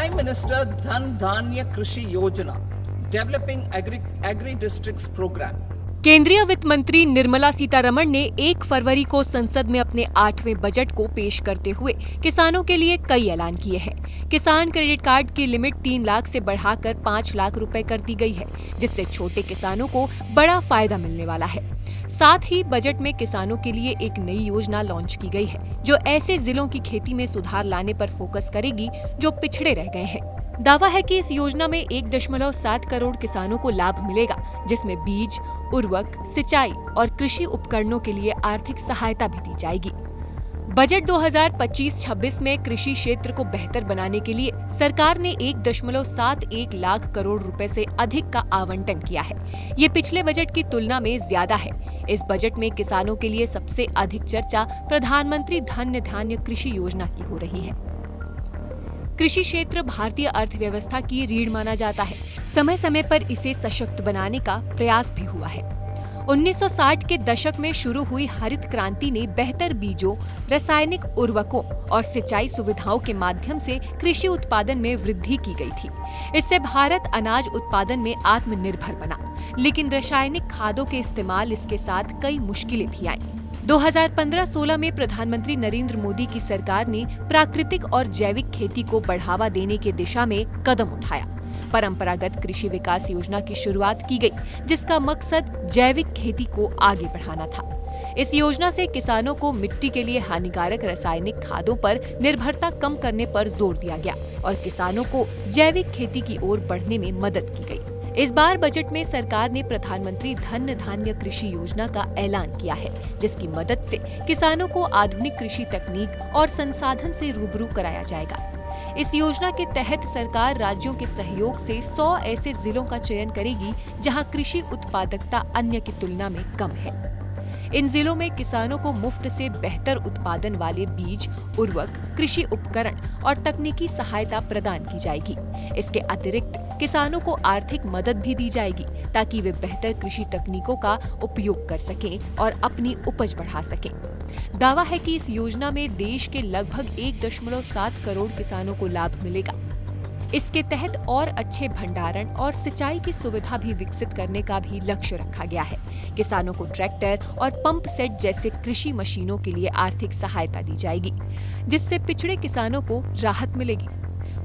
Prime Minister Dhan Dhanya Krishi Yojana, Developing Agri Districts Program. केंद्रीय वित्त मंत्री निर्मला सीतारमण ने 1 फरवरी को संसद में अपने 8वें बजट को पेश करते हुए किसानों के लिए कई ऐलान किए हैं। किसान क्रेडिट कार्ड की लिमिट 3 लाख से बढ़ाकर 5 लाख रुपए कर दी गई है, जिससे छोटे किसानों को बड़ा फायदा मिलने वाला है। साथ ही बजट में किसानों के लिए एक नई योजना लॉन्च की गई है, जो ऐसे जिलों की खेती में सुधार लाने पर फोकस करेगी जो पिछड़े रह गए हैं। दावा है कि इस योजना में 1.7 करोड़ किसानों को लाभ मिलेगा, जिसमें बीज, उर्वरक, सिंचाई और कृषि उपकरणों के लिए आर्थिक सहायता भी दी जाएगी। बजट 2025-26 में कृषि क्षेत्र को बेहतर बनाने के लिए सरकार ने 1.71 लाख करोड़ रुपए से अधिक का आवंटन किया है। ये पिछले बजट की तुलना में ज्यादा है। इस बजट में किसानों के लिए सबसे अधिक चर्चा प्रधानमंत्री धन धान्य कृषि योजना की हो रही है। कृषि क्षेत्र भारतीय अर्थव्यवस्था की रीढ़ माना जाता है। समय समय पर इसे सशक्त बनाने का प्रयास भी हुआ है। 1960 के दशक में शुरू हुई हरित क्रांति ने बेहतर बीजों, रासायनिक उर्वरकों और सिंचाई सुविधाओं के माध्यम से कृषि उत्पादन में वृद्धि की गई थी। इससे भारत अनाज उत्पादन में आत्मनिर्भर बना, लेकिन रासायनिक खादों के इस्तेमाल इसके साथ कई मुश्किलें भी आईं। 2015-16 में प्रधानमंत्री नरेंद्र मोदी की सरकार ने प्राकृतिक और जैविक खेती को बढ़ावा देने की दिशा में कदम उठाया। परंपरागत कृषि विकास योजना की शुरुआत की गई, जिसका मकसद जैविक खेती को आगे बढ़ाना था। इस योजना से किसानों को मिट्टी के लिए हानिकारक रासायनिक खादों पर निर्भरता कम करने पर जोर दिया गया और किसानों को जैविक खेती की ओर बढ़ने में मदद की गई। इस बार बजट में सरकार ने प्रधानमंत्री धन धान्य कृषि योजना का ऐलान किया है, जिसकी मदद से किसानों को आधुनिक कृषि तकनीक और संसाधन से रूबरू कराया जाएगा। इस योजना के तहत सरकार राज्यों के सहयोग से 100 ऐसे जिलों का चयन करेगी जहां कृषि उत्पादकता अन्य की तुलना में कम है। इन जिलों में किसानों को मुफ्त से बेहतर उत्पादन वाले बीज, उर्वरक, कृषि उपकरण और तकनीकी सहायता प्रदान की जाएगी। इसके अतिरिक्त किसानों को आर्थिक मदद भी दी जाएगी, ताकि वे बेहतर कृषि तकनीकों का उपयोग कर सकें और अपनी उपज बढ़ा सकें। दावा है कि इस योजना में देश के लगभग 1.7 करोड़ किसानों को लाभ मिलेगा। इसके तहत और अच्छे भंडारण और सिंचाई की सुविधा भी विकसित करने का भी लक्ष्य रखा गया है। किसानों को ट्रैक्टर और पंप सेट जैसे कृषि मशीनों के लिए आर्थिक सहायता दी जाएगी, जिससे पिछड़े किसानों को राहत मिलेगी।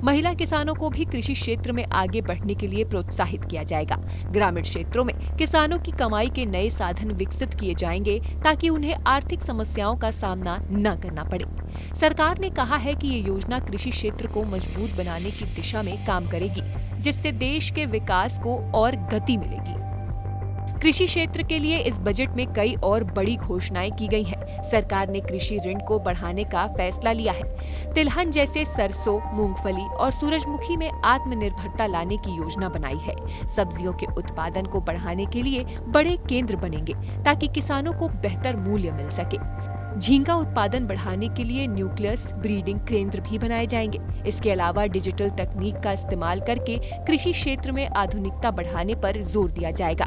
महिला किसानों को भी कृषि क्षेत्र में आगे बढ़ने के लिए प्रोत्साहित किया जाएगा। ग्रामीण क्षेत्रों में किसानों की कमाई के नए साधन विकसित किए जाएंगे, ताकि उन्हें आर्थिक समस्याओं का सामना न करना पड़े। सरकार ने कहा है कि ये योजना कृषि क्षेत्र को मजबूत बनाने की दिशा में काम करेगी, जिससे देश के विकास को और गति मिलेगी। कृषि क्षेत्र के लिए इस बजट में कई और बड़ी घोषणाएं की गई हैं। सरकार ने कृषि ऋण को बढ़ाने का फैसला लिया है। तिलहन जैसे सरसों, मूंगफली और सूरजमुखी में आत्मनिर्भरता लाने की योजना बनाई है। सब्जियों के उत्पादन को बढ़ाने के लिए बड़े केंद्र बनेंगे, ताकि किसानों को बेहतर मूल्य मिल सके। झींगा उत्पादन बढ़ाने के लिए न्यूक्लियस ब्रीडिंग केंद्र भी बनाए जाएंगे। इसके अलावा डिजिटल तकनीक का इस्तेमाल करके कृषि क्षेत्र में आधुनिकता बढ़ाने पर जोर दिया जाएगा।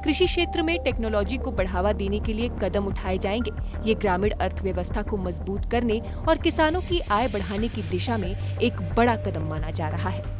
कृषि क्षेत्र में टेक्नोलॉजी को बढ़ावा देने के लिए कदम उठाए जाएंगे। ये ग्रामीण अर्थव्यवस्था को मजबूत करने और किसानों की आय बढ़ाने की दिशा में एक बड़ा कदम माना जा रहा है।